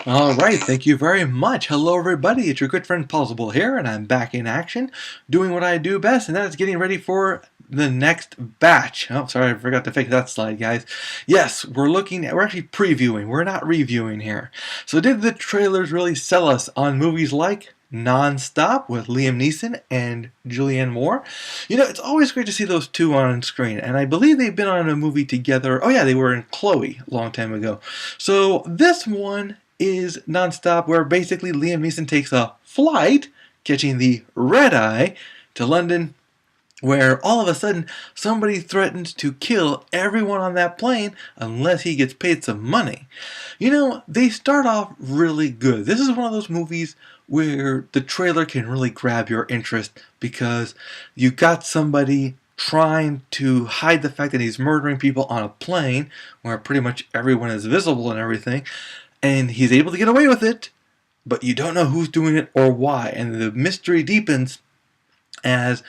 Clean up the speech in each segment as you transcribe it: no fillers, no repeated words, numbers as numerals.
All right, thank you very much. Hello, everybody. It's your good friend Pozzible here, and I'm back in action, doing what I do best, and that is getting ready for the next batch. Oh, sorry, I forgot to fix that slide, guys. Yes, we're actually previewing. We're not reviewing here. So did the trailers really sell us on movies like Non-Stop with Liam Neeson and Julianne Moore? You know, it's always great to see those two on screen, and I believe they've been on a movie together. Oh yeah, they were in Chloe a long time ago. So this one is Non-Stop, where basically Liam Neeson takes a flight, catching the red eye, to London, where all of a sudden somebody threatens to kill everyone on that plane unless he gets paid some money. You know, they start off really good. This is one of those movies where the trailer can really grab your interest because you got somebody trying to hide the fact that he's murdering people on a plane where pretty much everyone is visible and everything, and he's able to get away with it, but you don't know who's doing it or why, and the mystery deepens as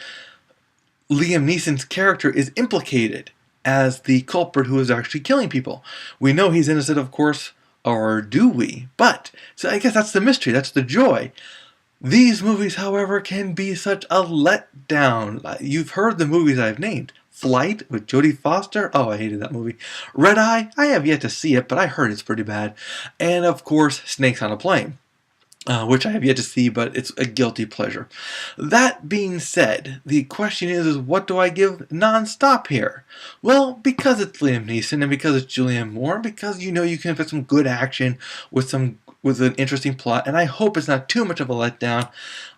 Liam Neeson's character is implicated as the culprit who is actually killing people. We know he's innocent, of course, or do we? But, so I guess that's the mystery, that's the joy. These movies, however, can be such a letdown. You've heard the movies I've named. Flight with Jodie Foster. Oh, I hated that movie. Red Eye. I have yet to see it, but I heard it's pretty bad. And of course, Snakes on a Plane, which I have yet to see, but it's a guilty pleasure. That being said, the question is what do I give Non-Stop here? Well, because it's Liam Neeson and because it's Julianne Moore, because you know you can put some good action with an interesting plot, and I hope it's not too much of a letdown.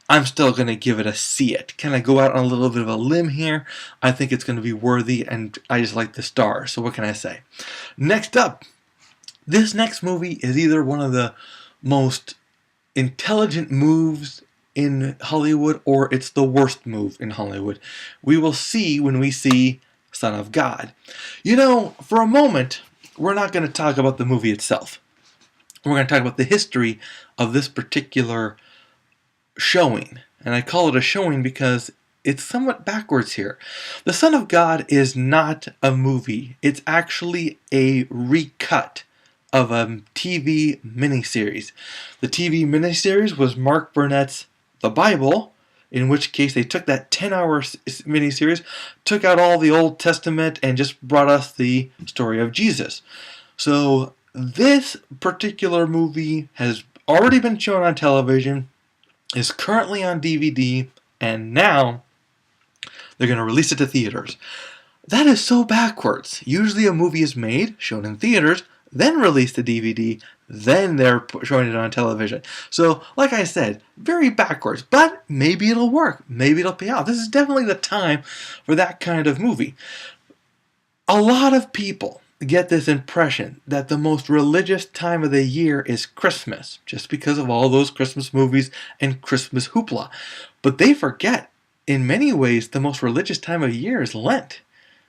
I'm still going to give it a see it. Can I go out on a little bit of a limb here? I think it's going to be worthy, and I just like the stars, so what can I say? Next up, this next movie is either one of the most intelligent moves in Hollywood or it's the worst move in Hollywood. We will see when we see Son of God. You know, for a moment, we're not going to talk about the movie itself. We're going to talk about the history of this particular showing. And I call it a showing because it's somewhat backwards here. The Son of God is not a movie. It's actually a recut of a TV miniseries. The TV miniseries was Mark Burnett's The Bible, in which case they took that 10-hour miniseries, took out all the Old Testament, and just brought us the story of Jesus. So this particular movie has already been shown on television, is currently on DVD, and now they're going to release it to theaters. That is so backwards. Usually a movie is made, shown in theaters, then released to DVD, then they're showing it on television. So, like I said, very backwards, but maybe it'll work. Maybe it'll pay out. This is definitely the time for that kind of movie. A lot of people get this impression that the most religious time of the year is Christmas, just because of all those Christmas movies and Christmas hoopla. But they forget, in many ways, the most religious time of year is Lent.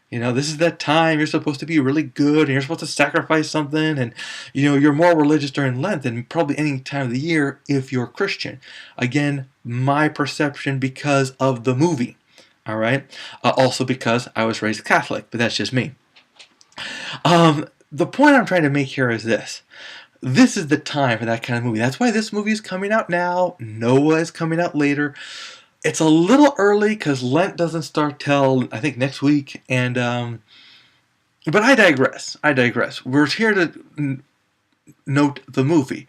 You know, this is that time you're supposed to be really good and you're supposed to sacrifice something, and you know, you're more religious during Lent than probably any time of the year if you're Christian. Again, my perception because of the movie. All right? Also because I was raised Catholic, but that's just me. The point I'm trying to make here is this. This is the time for that kind of movie. That's why this movie is coming out now. Noah is coming out later. It's a little early because Lent doesn't start till, I think, next week. And but I digress. We're here to note the movie.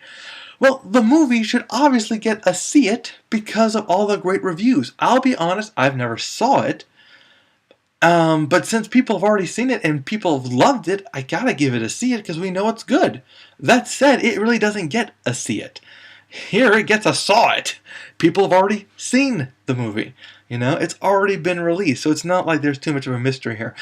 Well, the movie should obviously get a see it because of all the great reviews. I'll be honest, I've never saw it. But since people have already seen it and people have loved it, I gotta give it a see it because we know it's good. That said, it really doesn't get a see it. Here it gets a saw it. People have already seen the movie. You know, it's already been released, so it's not like there's too much of a mystery here.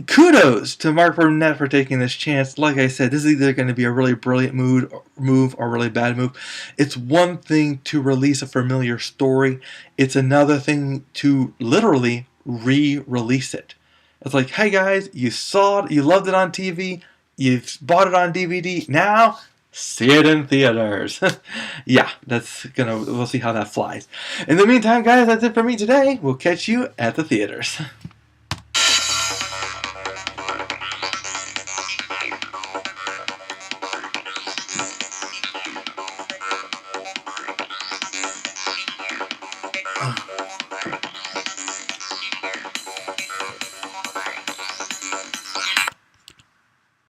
Kudos to Mark Burnett for taking this chance. Like I said, this is either going to be a really brilliant move or a really bad move. It's one thing to release a familiar story. It's another thing to literally re-release it. It's like, hey guys, you saw it, you loved it on TV, you bought it on DVD, now see it in theaters. Yeah, we'll see how that flies. In the meantime, guys, that's it for me today. We'll catch you at the theaters.